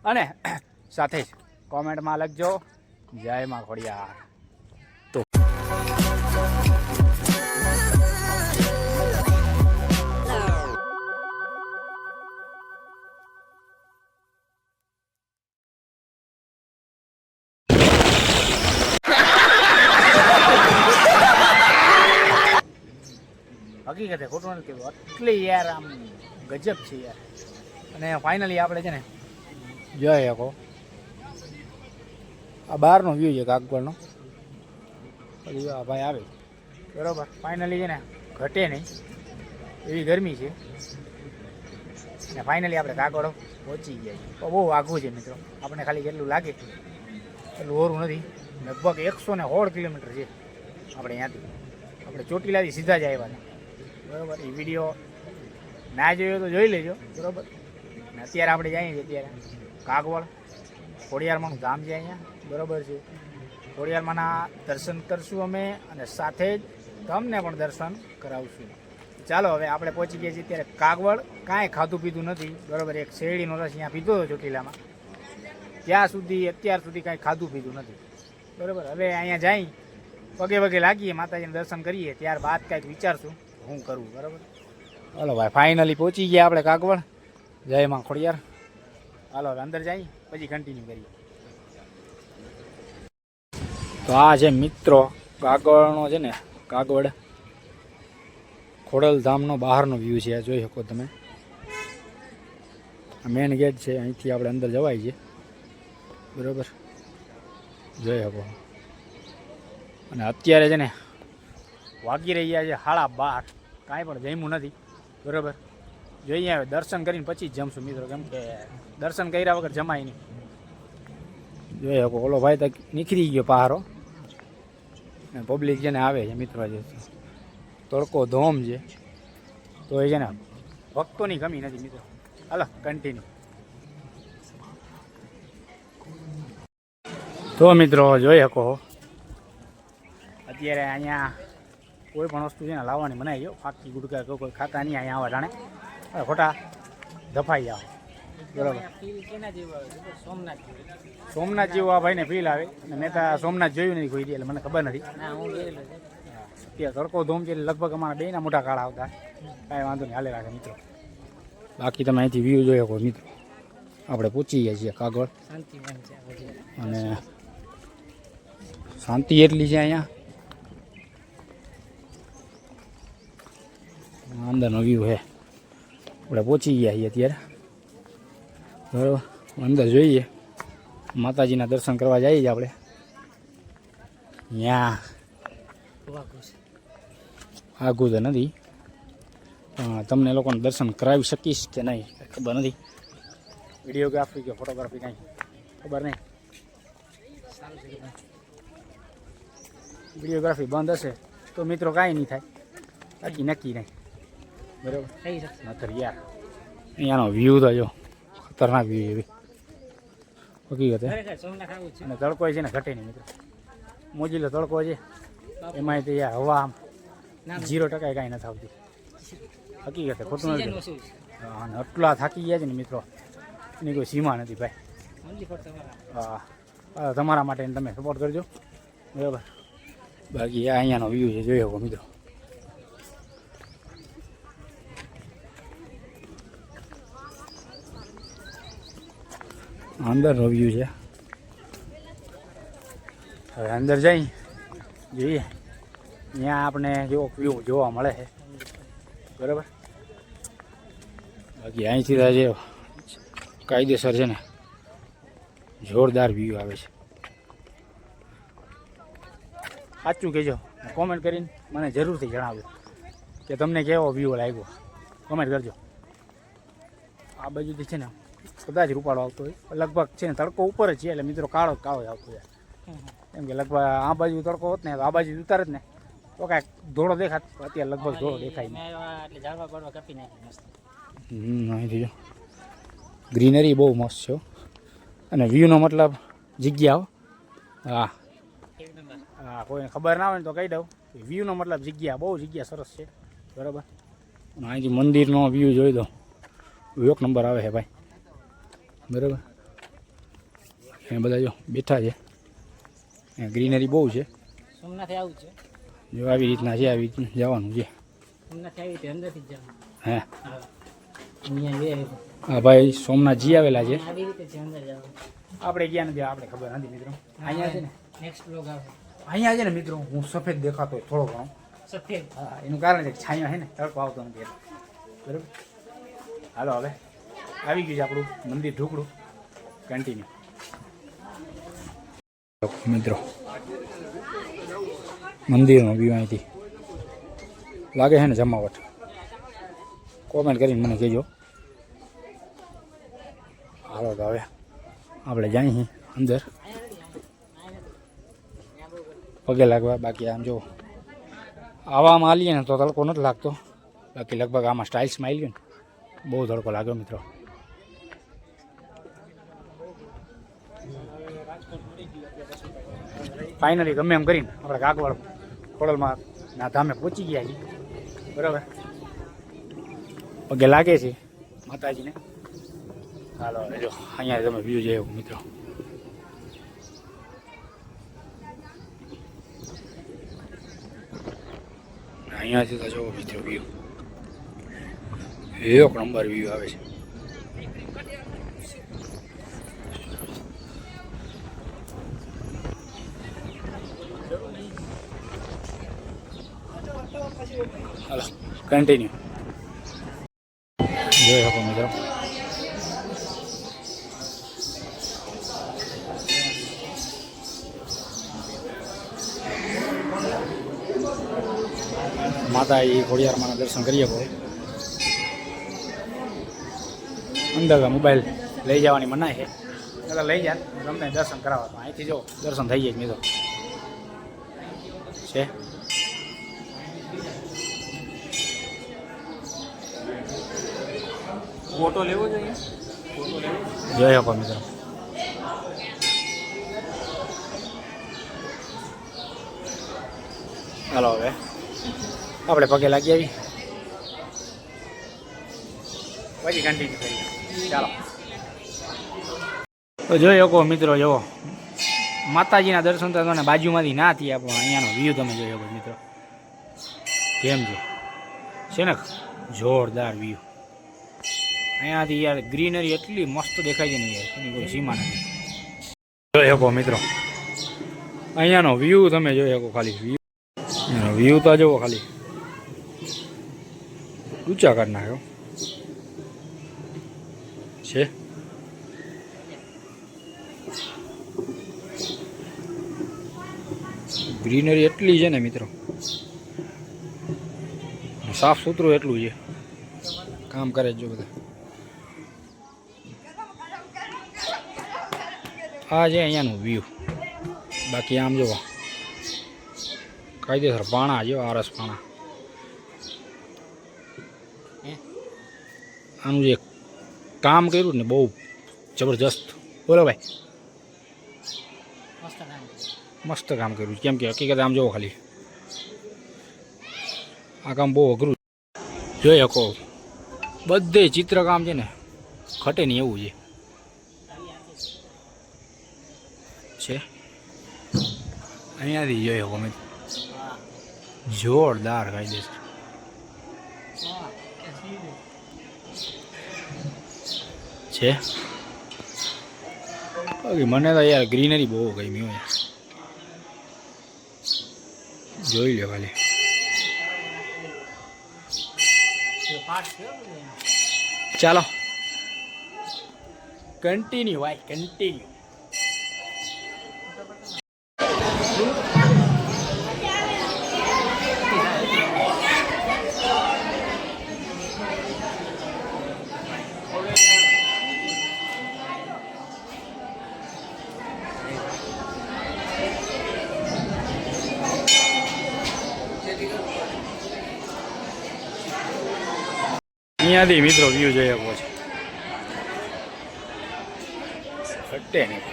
અને સાથે જ કોમેન્ટમાં લખજો જય માં ખોડિયાર. તો હકીકતે ખોટું નથી કીધું, એટલી યાર આમ ગજબ છે યાર. અને ફાઇનલી આપણે છે ને જોઈ શકો આ બહારનો વ્યૂ છે કાગવડનો. પછી આ ભાઈ આવે બરાબર. ફાઇનલી છે ને ઘટે નહીં એવી ગરમી છે. અને ફાઇનલી આપણે કાગવડ પહોંચી ગયા છીએ. તો બહુ આઘું છે મિત્રો, આપણે ખાલી જેટલું લાગે એટલું ઓરું નથી. લગભગ 116 કિલોમીટર છે આપણે ત્યાંથી. આપણે ચોટીલાથી સીધા જ આવ્યા હતા બરાબર. એ વિડીયો ના જોયો તો જોઈ લેજો બરાબર. અને અત્યારે આપણે જઈએ છીએ અત્યારે કાગવડ ખોડિયારમાંનું ધામ છે અહીંયા બરાબર છે. ખોડિયારમાંના દર્શન કરશું અમે અને સાથે જ તમને પણ દર્શન કરાવશું. ચાલો હવે આપણે પહોંચી ગયા છીએ અત્યારે કાગવડ. કાંઈ ખાધું પીધું નથી બરાબર. એક શેરડીનો રસ અહીંયા પીધો હતો ચોટીલામાં, ત્યાં સુધી અત્યાર સુધી કાંઈ ખાધું પીધું નથી બરાબર. હવે અહીંયા જઈ પગે પગે લાગીએ, માતાજીને દર્શન કરીએ, ત્યારબાદ કાંઈક વિચારશું હું કરવું બરાબર. હાલો ભાઈ ફાઇનલી પહોંચી ગયા આપણે કાગવડ. જય માં ખોડિયાર. હાલો હવે અંદર જઈ પછી કન્ટિન્યુ કરીએ. તો આ છે મિત્રો કાગવડનો છે ને કાગવડ ખોડલધામનો બહારનો વ્યૂ છે. જોઈ શકો તમે, મેન ગેટ છે, અહીંથી આપણે અંદર જવાય છે બરાબર. જોઈ શકો. અને અત્યારે છે ને વાગી રહ્યા છે 12:30. કાંઈ પણ જમ્યું નથી બરાબર. જોઈએ હવે દર્શન કરીને પછી જ જમશું મિત્રો, કેમ કે દર્શન કર્યા વગર જમાય નહીં. જોઈ શકો ઓલો ભાઈ તો નીકળી ગયો પહારો ને પબ્લિક છે ને આવે છે મિત્રો. જે તડકો ધોમ છે તો એ છે ને ભક્તોની કમી નથી મિત્રો. હાલો કન્ટિન્યુ. તો મિત્રો જોઈ શકો અત્યારે અહીંયા કોઈ પણ વસ્તુ છે ને લાવવાની મનાઈ ગયો. ફાકી ગુડકા કોઈ ખાતા નહીં અહીંયા આવા જાણે ખોટા દફાઈ જાઓ બરાબર. સોમનાથ જેવું આ ભાઈને ફીલ આવે. અને મેં તો સોમનાથ જોયું નથી કોઈ દી, એટલે મને ખબર નથી. અત્યારે તડકો ધોમ છે એટલે લગભગ અમારા બેના મોટા કાળા આવતા. કાંઈ વાંધો નહીં, હાલે રાખે મિત્રો. બાકી તમે અહીંથી વ્યૂ જોઈ શકો મિત્રો. આપણે પહોંચી ગયા છીએ કાગવડ. અને શાંતિ એટલી છે અહીંયા. અંદરનો વ્યૂ છે. આપણે પહોંચી ગયા છીએ અત્યારે બરાબર. અંદર જોઈએ માતાજીના દર્શન કરવા જઈએ છીએ આપણે. ત્યાં આગું તો નથી, તમને લોકોને દર્શન કરાવી શકીશ કે નહીં ખબર નથી. વિડીયોગ્રાફી કે ફોટોગ્રાફી કાંઈ ખબર નહીં. વિડીયોગ્રાફી બંધ હશે તો મિત્રો કાંઈ નહીં થાય, બાકી નક્કી નહીં બરાબર. નતર યાર અહીંયાનો વ્યૂ તો જો ખતરનાક વ્યૂ એવી હકીકત. અને તડકો છે ને ઘટે નહીં મિત્રો. મોજીલો તડકો છે એમાંય તો યાર હવા 0% કાંઈ નથી આવતી હકીકતે, ખોટું નથી. અને આટલા થાકી ગયા છે ને મિત્રો, એની કોઈ સીમા નથી ભાઈ. હા તમારા માટે તમે સપોર્ટ કરજો બરાબર. બાકી અહીંયાનો વ્યૂ છે જોઈ શકો મિત્રો. અંદરનો વ્યૂ છે. હવે અંદર જઈ જોઈએ ત્યાં આપણે જેવો વ્યૂ જોવા મળે છે બરાબર. બાકી અહીંથી જે કાયદેસર છે ને જોરદાર વ્યૂ આવે છે. સાચું કહેજો, કોમેન્ટ કરીને મને જરૂરથી જણાવજો કે તમને કેવો વ્યૂ લાગ્યો. કોમેન્ટ કરજો. આ બાજુથી છે ને કદાચ રૂપાળો આવતો હોય, લગભગ છે ને તડકો ઉપર જ છે એટલે મિત્રો કાળો કાળો જ આવતો હોય. કેમ કે લગભગ આ બાજુ તડકો હોત ને તો આ બાજુ ઉતારે જ ને તો કાંઈક ધોળો દેખાત. અત્યારે લગભગ ધોળો દેખાય નહીં. અહીંથી જો ગ્રીનરી બહુ મસ્ત છે. અને વ્યૂનો મતલબ જગ્યાઓ. હા હા, કોઈને ખબર ના હોય ને તો કહી દઉં, વ્યૂનો મતલબ જગ્યા, બહુ જગ્યા સરસ છે બરાબર. અને અહીંથી મંદિરનો વ્યૂ જોઈ દો, એક નંબર આવે છે ભાઈ બરાબર. એ બધા જો બેઠા છે, ગ્રીનરી બહુ છે. સોમનાથ આવું છે, જો આવી રીતના છે, આવી રીતના જવાનું છે. સોમનાથ આવી રીતે અંદરથી જ જવાનું. હે અહીંયા હા ભાઈ સોમનાથજી આવેલા છે. આવી રીતે જ અંદર જવાનું. આપણે ગયા નથી, આપણે ખબર નથી મિત્રો. અહીંયા છે ને નેક્સ્ટ બ્લોગ આવે. અહીંયા છે ને મિત્રો હું સફેદ દેખાતો હોય થોડો ઘણો. સફેદ? હા, એનું કારણ છે છાંયો છે ને, તડકો આવતો નથી બરાબર. હાલો હવે આવી ગયું છે આપણું મંદિર ઢોકળું. કન્ટિન્યુ મિત્રો, મંદિરનો વ્યૂ અહીંથી લાગે છે ને જમાવટ. કોમેન્ટ કરીને મને કહેજો. હાલો તો હવે આપણે જઈએ અંદર પગે લાગવા. બાકી આમ જો આવામાં આવીએ ને તો તડકો નથી લાગતો, બાકી લગભગ આમાં સ્ટાઇલ્સમાં આવી ગયો ને બહુ તડકો લાગ્યો મિત્રો. ફાઇનલી ગમે એમ કરીને આપણે કાગવાડ ખોડલમાં ના ધામે પહોંચી ગયા છીએ બરાબર. પગે લાગે છે માતાજીને. હાલો જો અહીંયા તમે વ્યૂ જોયો મિત્રો. અહીંયાથી તો જો મિત્રો વ્યૂ એક નંબર વ્યૂ આવે છે. હાલો કન્ટિન્યુ જોઈ શકો મિત્રો. માતા એ ખોડિયારમાંના દર્શન કરી શકો. અંદર મોબાઈલ લઈ જવાની મનાય છે, એટલે લઈ જાય તમને દર્શન કરાવવા. અહીંથી જો દર્શન થઈ જાય મિત્રો છે. ફોટો લેવો જોઈએ, જોઈ શકો મિત્રો. હાલો હવે આપણે પગે લાગી આવી, પછી કન્ટિન્યુ કરીએ. ચાલો તો જોઈ શકો મિત્રો. જુઓ માતાજીના દર્શન તો તમને બાજુમાંથી ના થયા, પણ અહીંયાનો વ્યૂ તમે જોઈ શકો મિત્રો કેમ છે ને જોરદાર વ્યૂ. અહીંયાથી યાર ગ્રીનરી એટલી મસ્ત દેખાય છે ને યાર, એની કોઈ સીમા નથી. જોઈ શકો મિત્રો અહીંયાનો વ્યૂ તમે જોઈ શકો. ખાલી વ્યૂ તો જુઓ, ખાલી ઊંચા કરી નાખ્યો છે. ગ્રીનરી એટલી છે ને મિત્રો, સાફ સુથરું એટલું છે. કામ કરે જો બધા. આ છે અહીંયાનું વ્યૂ. બાકી આમ જુઓ કાયદેસર પાણા જો, આરસ પાણા. આનું જે કામ કર્યું ને બહુ જબરજસ્ત. બોલો ભાઈ, મસ્ત કામ કર્યું. કેમ કે હકીકત આમ જુઓ ખાલી આ કામ બહુ અઘરું જોઈ શકો. બધે ચિત્રકામ છે ને ખટે નહીં એવું છે. અહીંયાથી જોઈ શકો મેં જોરદાર કાયદેસર છે. બાકી મને તો યાર ગ્રીનરી બહુ ગમી હોય. જોઈ લે ખાલી. ચાલો કન્ટિન્યુ ભાઈ કન્ટિન્યુ. અહીંયાથી મિત્રો વ્યૂ જોઈ શકો છો. ઘટે નહીં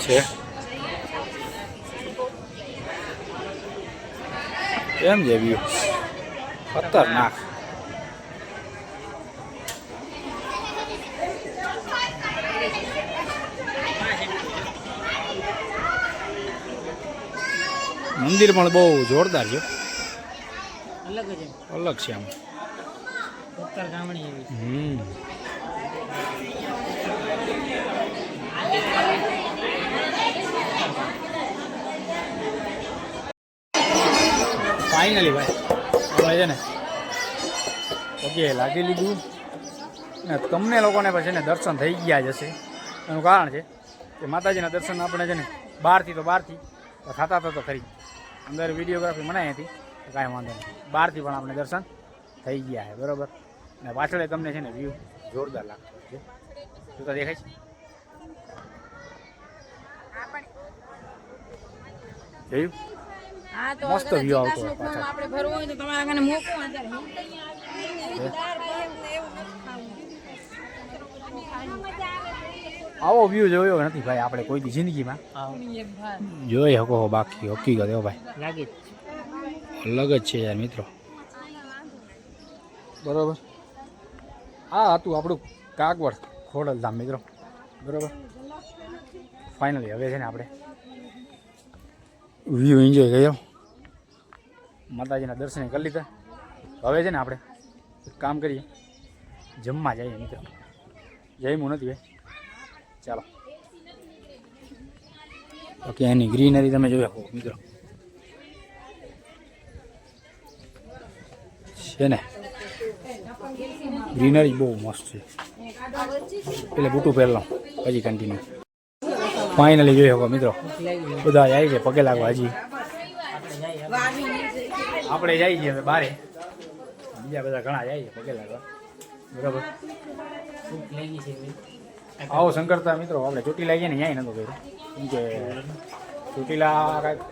છે એમ છે વ્યૂ ખતરનાક. મંદિર પણ બહુ જોરદાર છે, અલગ જ એમ અલગ છે આમ. ઉત્તર ગામણી એવી ફાઇનલી ભાઈ હવે છે ને પગે લાગી લીધું ને તમને લોકોને પછી ને દર્શન થઈ ગયા જ હશે. એનું કારણ છે કે માતાજીના દર્શન આપણે છે ને બહારથી થતા તો ખરી, અંદર વિડીયોગ્રાફી મનાઈ હતી તો કાંઈ વાંધો નહીં, બહારથી પણ આપણે દર્શન થઈ ગયા છે બરાબર. અને પાછળ તમને છે ને વ્યૂ જોરદાર લાગતો છે, જોતા દેખાય છે જોયું મસ્ત વ્યૂ આવતો હોય પાછળ. આપણે ભરવું હોય તો તમારા મને મોકો અત્યારે આવો વ્યૂ જોયો નથી ભાઈ આપણે કોઈ દી જિંદગીમાં, જોઈ શકો બાકી હકીકત એવો ભાઈ લાગે અલગ જ છે યાર મિત્રો. બરોબર, આ હતું આપણું કાગવડ ખોડલધામ મિત્રો બરોબર. ફાઇનલી હવે છે ને આપણે વ્યૂ એન્જોય કર્યો, માતાજીના દર્શન કરી લીધા. હવે છે ને આપણે એક કામ કરીએ, જમવા જઈએ મિત્રો. જમ્યું નથી ભાઈ, ચાલો. ઓકે, એની ગ્રીનરી તમે જોઈ શકો મિત્રો છે ને, ગ્રીનરી બહુ મસ્ત છે. એટલે બૂટું પહેરલો પછી કન્ટિન્યુ. ફાઇનલી જોઈ શકો મિત્રો બધા આવી છે પગે લાગવા. હજી આપણે જઈએ છીએ હવે બારે, બીજા બધા ઘણા જાય છે પગે લાગવા બરાબર. ભૂખ લાગી છે આવો શંકરતા મિત્રો આપણે ચોટીલા જઈએ ને ત્યાં નતો કર્યું, કેમ કે ચોટીલા કાંઈક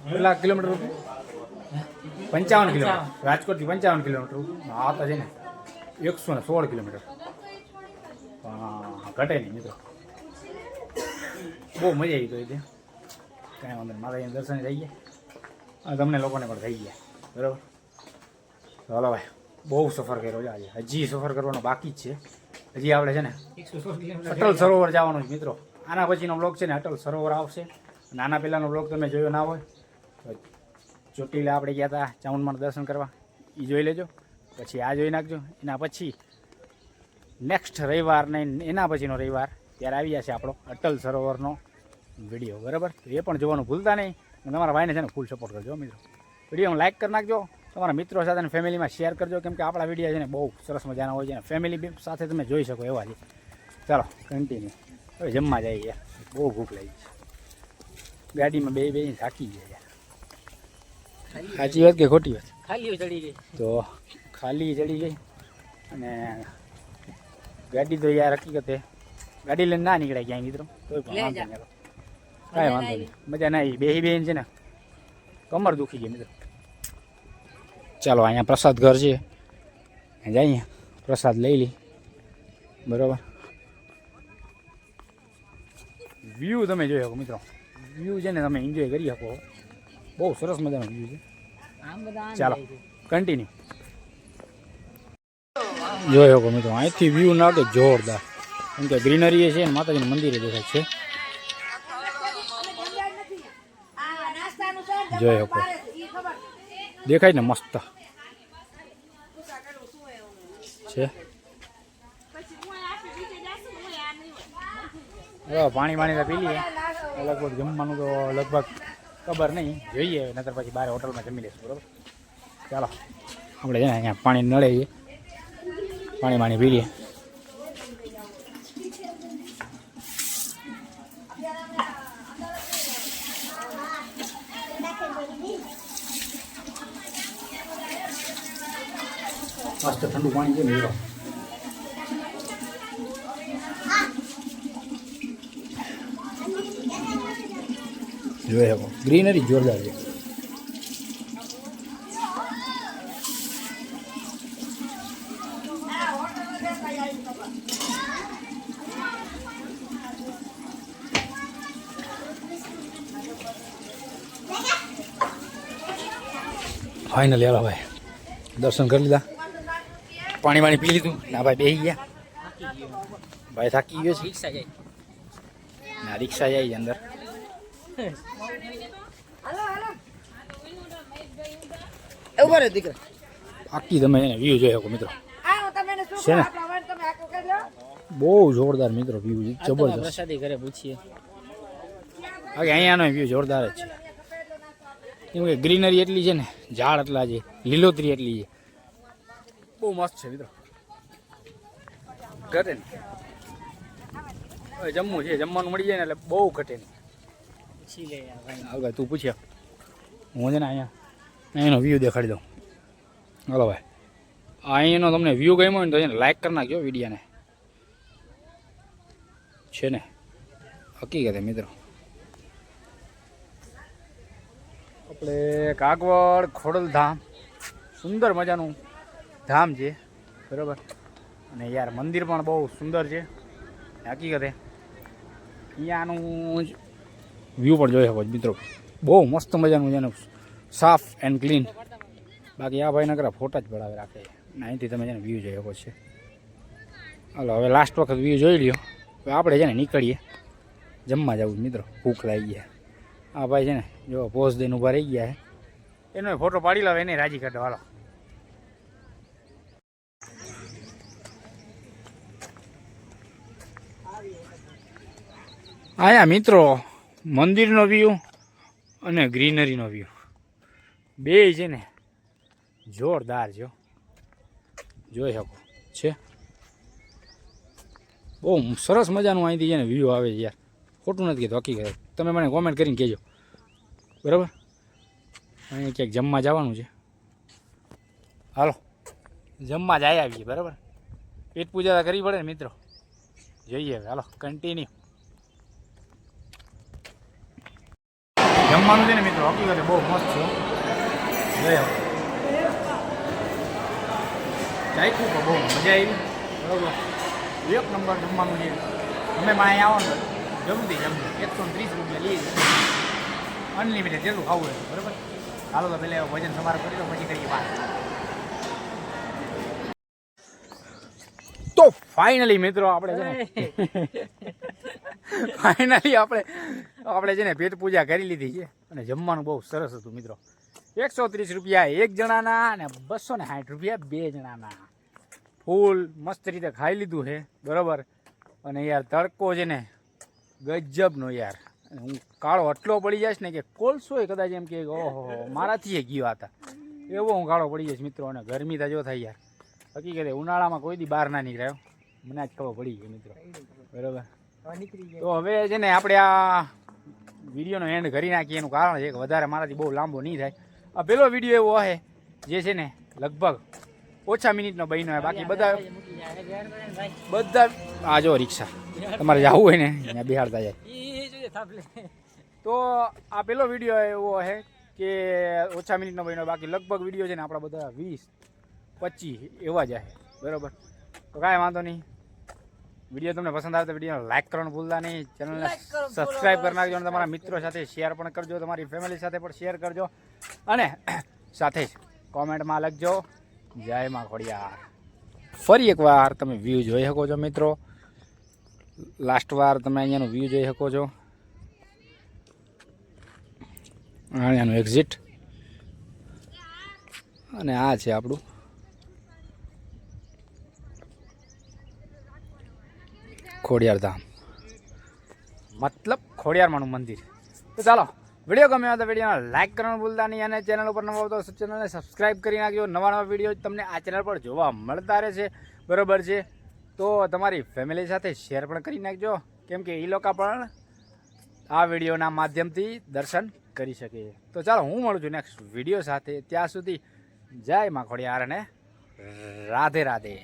કેટલા કિલોમીટર 55 કિલોમીટર, રાજકોટથી 55 કિલોમીટર. આ તો છે ને 116 કિલોમીટર, ઘટે નહીં મિત્રો. બહુ મજા આવી તો એ ત્યાં કાંઈ વાંધો નહીં, માતાજીના દર્શન થઈ ગયા અને તમને લોકોને પણ થઈ ગયા બરાબર. ચાલો ભાઈ, બહુ સફર કર્યો છે આજે, હજી સફર કરવાનો બાકી જ છે. હજી આપણે છે ને 116 કિલોમીટર અટલ સરોવર જવાનું છે મિત્રો. આના પછીનો બ્લોગ છે ને અટલ સરોવર આવશે. અને આના પહેલાંનો બ્લોગ તમે જોયો ના હોય તો ચોટીલા આપણે ગયા હતા ચામુંડમાના દર્શન કરવા, એ જોઈ લેજો. પછી આ જોઈ નાખજો. એના પછી નેક્સ્ટ રવિવાર ને એના પછીનો રવિવાર ત્યારે આવી જશે આપણો અટલ સરોવરનો વિડીયો બરાબર. તો એ પણ જોવાનું ભૂલતા નહીં. અને તમારા ભાઈને છે ને ફૂલ સપોર્ટ કરજો મિત્રો. વિડીયોમાં લાઇક કરી નાખજો, તમારા મિત્રો સાથે અને ફેમિલીમાં શેર કરજો, કેમ કે આપણા વિડીયો છે ને બહુ સરસ મજાના હોય છે ને ફેમિલી સાથે તમે જોઈ શકો એવા છે. ચાલો કન્ટિન્યુ, હવે જમવા જઈએ યાર, બહુ ભૂખ લાગી છે. ગાડીમાં બે થાકી ગયા યાર. સાચી વાત કે ખોટી વાત? ખાલી ચડી ગઈ તો ખાલી ચડી ગઈ અને ગાડી તો યાર હકીકતે ગાડી લઈને ના નીકળાય ક્યાંય મિત્રો. તોય પણ વાંધો નહીં, કાંઈ વાંધો નહીં, મજા ના આવી. બેહી બેન છે ને કમર દુખી ગઈ મિત્રો. ચાલો અહીંયા પ્રસાદ ઘર છે, જઈએ પ્રસાદ લઈ લઈ બરાબર. વ્યૂ તમે જોઈ શકો મિત્રો, વ્યૂ છે ને તમે એન્જોય કરી શકો, બહુ સરસ મજાનો વ્યૂ છે. આમ બધા ચાલો કન્ટિન્યુ જોઈ શકો મિત્રો. અહીંથી વ્યૂ નાખે જોરદાર, કેમ કે ગ્રીનરી છે ને માતાજીનું મંદિરે દેખાય છે. જોઈ શકો, દેખાય ને મસ્ત છે. પાણી તો પી લઈએ, લગભગ જમવાનું તો લગભગ ખબર નહીં, જોઈએ નતર પછી બહાર હોટલમાં જમી લઈશું બરાબર. ચાલો આપણે છે ને અહીંયા પાણી નળે છીએ, પાણી પી લઈએ. મસ્ત ઠંડુ પાણી છે મિત્રો. જોઈ શકો ગ્રીનરી જોરદાર છે. ફાઇનલી હાલો ભાઈ દર્શન કરી લીધા, પાણી પી લીધું. ના ભાઈ બેસી ગયા, ભાઈ થાકી ગયો છે. રિક્ષા જાય ના રિક્ષા જાય અંદર. ઉભા રહે દીકરા. બાકી તમે એને વ્યૂ જોઈ શકો મિત્રો છે ને બહુ જોરદાર મિત્રો વ્યૂ જબરદસ્ત. પ્રસાદી ઘરે પૂછીએ. બાકી અહીંયાનો વ્યૂ જોરદાર જ છે કેમ કે ગ્રીનરી એટલી છે ને, ઝાડ એટલા છે, લીલોતરી એટલી છે, બહુ મસ્ત છે મિત્રો. ઘટે ને હવે જમવું છે, જમવાનું મળી જાય ને એટલે બહુ ઘટે ને. પૂછી લે યાર ભાઈ. આગળ તું પૂછ્યા હું છે ને અહીંયા એનો વ્યૂ દેખાડી દઉં. હાલો ભાઈ, અહીંયાનો તમને વ્યૂ ગમ્યો હોય ને તો એને લાઈક કરી નાખજો વિડીયોને, છે ને હકીકત મિત્રો. આપણે કાગવડ ખોડલધામ સુંદર મજાનું ધામ છે બરાબર, અને યાર મંદિર પણ બહુ સુંદર છે હકીકતે. અહીંયાનું વ્યૂ પણ જોઈ શકો છો મિત્રો, બહુ મસ્ત મજાનું છે ને, સાફ એન્ડ ક્લીન. બાકી આ ભાઈ નકરા ફોટા જ પડાવે રાખે, અહીંથી તમે છે ને વ્યૂ જોઈ શકો છો. હાલો હવે લાસ્ટ વખત વ્યૂ જોઈ લ્યો, હવે આપણે છે ને નીકળીએ, જમવા જવું મિત્રો, ભૂખ લાગી ગયા. આ ભાઈ છે ને જો પોઝ દઈને ઊભા રહી ગયા છે, એનો ફોટો પાડી લાવે એને રાજી કાઢો. હાલો આયા મિત્રો મંદિરનો વ્યૂ અને ગ્રીનરીનો વ્યૂ બે છે ને જોરદાર છે, જોઈ શકો છે. બહુ સરસ મજાનું અહીંથી છે ને વ્યૂ આવે છે યાર, ખોટું નથી કીધું હકીકત. તમે મને કોમેન્ટ કરીને કહેજો બરાબર. અહીંયા ક્યાંક જમવા જવાનું છે, હાલો જમવા જાય આવીએ બરાબર. પેટ પૂજા કરવી પડે ને મિત્રો, જઈએ હવે હાલો કન્ટિન્યુ. જમવાનું છે ને મિત્રો હકીકતે બહુ મસ્ત છે, જઈ ચાખ્યું તો બહુ મજા આવી બરાબર. એક નંબર જમવાનું છે. તમે મારે આવો ને જમતી 130 રૂપિયા લઈએ અનલિમિટેડ, જેટલું ખાવું હોય બરાબર. હાલો તો પહેલાં વજન સમારો કરી દો પછી કરીએ વાત. તો ફાઇનલી મિત્રો આપણે છે ને ફાઇનલી આપણે છે ને પેટ પૂજા કરી લીધી છે, અને જમવાનું બહુ સરસ હતું મિત્રો. 130 રૂપિયા એક જણાના અને 260 રૂપિયા બે જણાના. ફૂલ મસ્ત રીતે ખાઈ લીધું છે બરાબર. અને યાર તડકો છે ને ગજબનો યાર, હું કાળો એટલો પડી જઈશ ને કે કોલસો કદાચ એમ કે ઓહો મારાથી ગયો હતા એવો હું કાળો પડી જઈશ મિત્રો. અને ગરમી તો જો થાય યાર હકીકતે, ઉનાળામાં કોઈ દી બહાર ના નીકળાયો, મને જ ખબર પડી ગઈ મિત્રો બરાબર. તો હવે છે ને આપણે આ વિડીયોનો એન્ડ કરી નાખીએ. એનું કારણ છે કે વધારે મારાથી બહુ લાંબો નહીં થાય. આ પહેલો વિડીયો એવો હશે જે છે ને લગભગ ઓછા મિનિટનો બન્યો હોય. બાકી બધા આ જો રિક્ષા તમારે જવું હોય ને ત્યાં બિહાડતા જાય. તો આ પહેલો વિડીયો એવો હશે કે ઓછા મિનિટનો બન્યો. બાકી લગભગ વિડીયો છે ને આપણા બધા 20-25 એવા જ હશે બરાબર. તો કાંઈ વાંધો નહીં. વિડીયો તમને પસંદ આવે તો વિડીયોને લાઈક કરવાનું ભૂલતા નહીં, ચેનલને સબસ્ક્રાઈબ કરી નાખજો, અને તમારા મિત્રો સાથે શેર પણ કરજો, તમારી ફેમિલી સાથે પણ શેર કરજો, અને સાથે જ કોમેન્ટમાં લખજો જય માં ખોડિયાર. ફરી એકવાર તમે વ્યૂ જોઈ શકો છો મિત્રો, લાસ્ટ વાર તમે અહીંયાનું વ્યૂ જોઈ શકો છો. અહીંયાનું એક્ઝિટ, અને આ છે આપણું ખોડિયાર ધામ, મતલબ ખોડિયારમાંનું મંદિર. તો ચાલો વિડીયો ગમ્યો તો વિડીયોને લાઈક કરવાનું ભૂલતા નહીં, અને ચેનલ ઉપર નવા આવતો ચેનલને સબસ્ક્રાઈબ કરી નાખજો. નવા વિડીયો તમને આ ચેનલ પર જોવા મળતા રહેશે બરાબર છે. તો તમારી ફેમિલી સાથે શેર પણ કરી નાખજો, કેમ કે એ લોકો પણ આ વિડીયોના માધ્યમથી દર્શન કરી શકે. તો ચાલો હું મળું છું નેક્સ્ટ વિડીયો સાથે. ત્યાં સુધી જય માં ખોડિયાર અને રાધે રાધે.